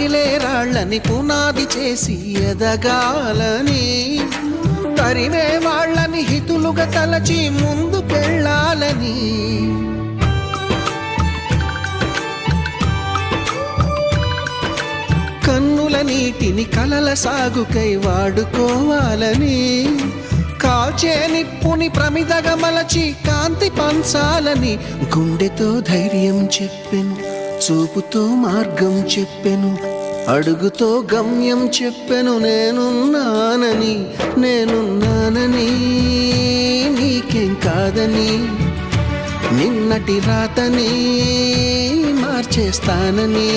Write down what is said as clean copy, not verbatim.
పగిలే రాళ్ళని పునాది చేసి ఎదగాలని, తరిమే వాళ్ళని హితులుగా తలచి ముందుకెళ్ళాలని, కన్నుల నీటిని కలల సాగుకై వాడుకోవాలని, కాల్చే నిప్పుని ప్రమిదగా మలచి కాంతి పంచాలని, గుండెతో ధైర్యం చెప్పెను, చూపుతో మార్గం చెప్పెను, అడుగుతో గమ్యం చెప్పెను. నేనున్నానని నీకేం కాదని, నిన్నటి రాతని మార్చేస్తానని.